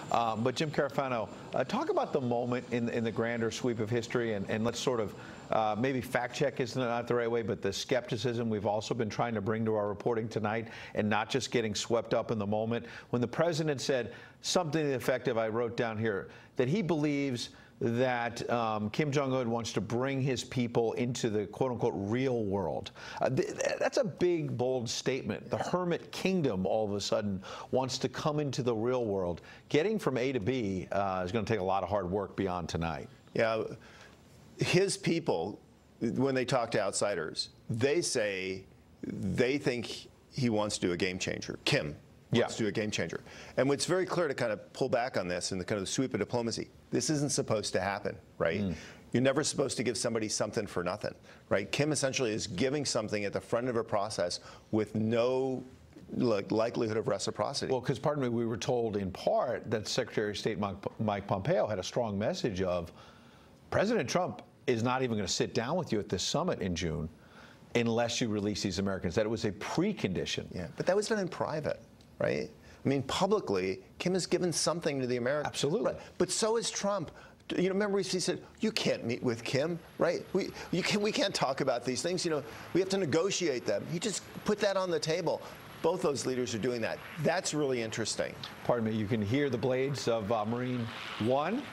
But Jim Carafano, talk about the moment in the grander sweep of history, and let's sort of maybe fact check is not the right way, but the skepticism we've also been trying to bring to our reporting tonight, and not just getting swept up in the moment. When the president said something to the effect of, I wrote down here, that he believes that Kim Jong-un wants to bring his people into the quote-unquote real world. That's a big, bold statement. The hermit kingdom all of a sudden wants to come into the real world. Getting from A to B is going to take a lot of hard work beyond tonight. Yeah, his people, when they talk to outsiders, they say they think he wants to do a game changer. Kim wants to do a game changer. And what's very clear to kind of pull back on this and the kind of sweep of diplomacy, this isn't supposed to happen, right? You're never supposed to give somebody something for nothing, right? Kim essentially is giving something at the front of a process with no likelihood of reciprocity. Well, because pardon me, we were told in part that Secretary of State Mike Pompeo had a strong message of President Trump is not even going to sit down with you at this summit in June unless you release these Americans. That it was a precondition. Yeah, but that was done in private, right? I mean, publicly, Kim has given something to the Americans. Absolutely. Right. But so is Trump. You know, remember he said, you can't meet with Kim, right? We can't talk about these things. You know, we have to negotiate them. He just put that on the table. Both those leaders are doing that. That's really interesting. Pardon me, you can hear the blades of Marine One.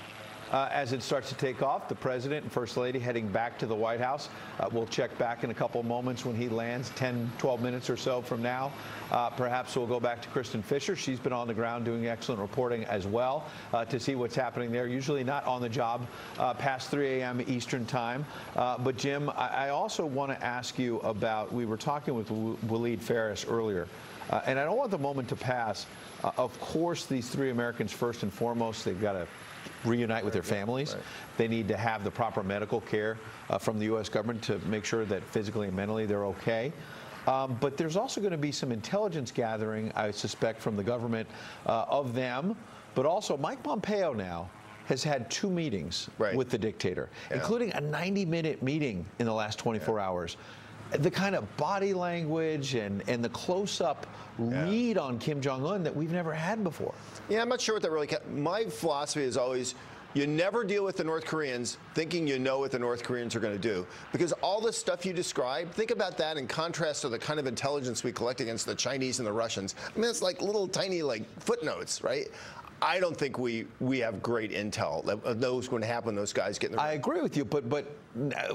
As it starts to take off, the president and first lady heading back to the White House. We'll check back in a couple of moments when he lands, 10, 12 minutes or so from now. Perhaps we'll go back to Kristen Fisher. She's been on the ground doing excellent reporting as well to see what's happening there. Usually not on the job past 3 a.m. Eastern time. But Jim, I also want to ask you about, we were talking with Waleed Ferris earlier, and I don't want the moment to pass. Of course, these three Americans, first and foremost, they've got to reunite with their families. Right. They need to have the proper medical care from the U.S. government to make sure that physically and mentally they're okay. But there's also going to be some intelligence gathering, I suspect, from the government of them. But also, Mike Pompeo now has had 2 meetings with the dictator, including a 90-minute meeting in the last 24 hours. The kind of body language and the close-up read on Kim Jong-un that we've never had before. Yeah, I'm not sure what that really my philosophy is always, you never deal with the North Koreans thinking you know what the North Koreans are going to do. Because all the stuff you describe, think about that in contrast to the kind of intelligence we collect against the Chinese and the Russians. I mean, it's like little tiny footnotes, right? I don't think we have great intel that knows what's going to happen when those guys get in the room. I agree with you, but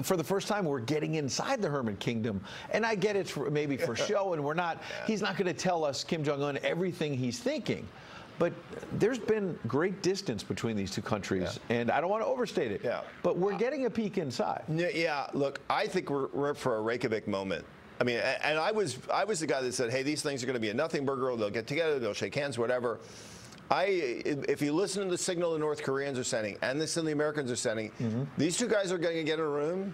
for the first time, we're getting inside the hermit kingdom. And I get it's maybe for show, and we're not, he's not going to tell us, Kim Jong-un, everything he's thinking. But there's been great distance between these two countries, and I don't want to overstate it, but we're getting a peek inside. Yeah, look, I think we're for a Reykjavik moment. I mean, and I was the guy that said, hey, these things are going to be a nothing burger, they'll get together, they'll shake hands, whatever. If you listen to the signal the North Koreans are sending and the signal the Americans are sending, these two guys are going to get in a room,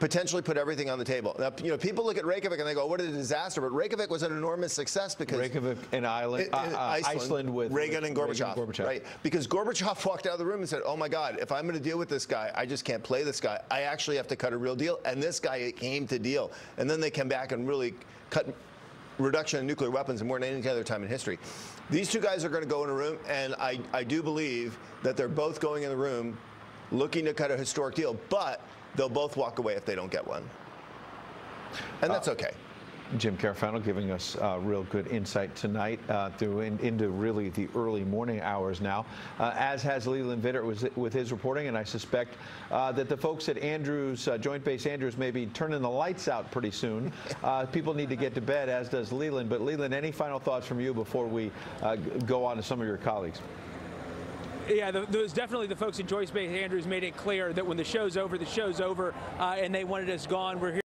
potentially put everything on the table. Now, you know, people look at Reykjavik and they go, what a disaster. But Reykjavik was an enormous success because Reykjavik and Iceland with Reagan and Gorbachev, right? Because Gorbachev walked out of the room and said, oh my God, if I'm going to deal with this guy, I just can't play this guy. I actually have to cut a real deal. And this guy came to deal. And then they came back and really cut reduction of nuclear weapons more than any other time in history. These two guys are going to go in a room, and I do believe that they're both going in the room looking to cut a historic deal, but they'll both walk away if they don't get one. And that's okay. Jim Carafano giving us real good insight tonight into really the early morning hours now, as has Leland Vittert with his reporting, and I suspect that the folks at Andrews, Joint Base Andrews, may be turning the lights out pretty soon. People need to get to bed, as does Leland. But Leland, any final thoughts from you before we go on to some of your colleagues? Yeah, there's definitely the folks at Joint Base Andrews made it clear that when the show's over, and they wanted us gone. We're here.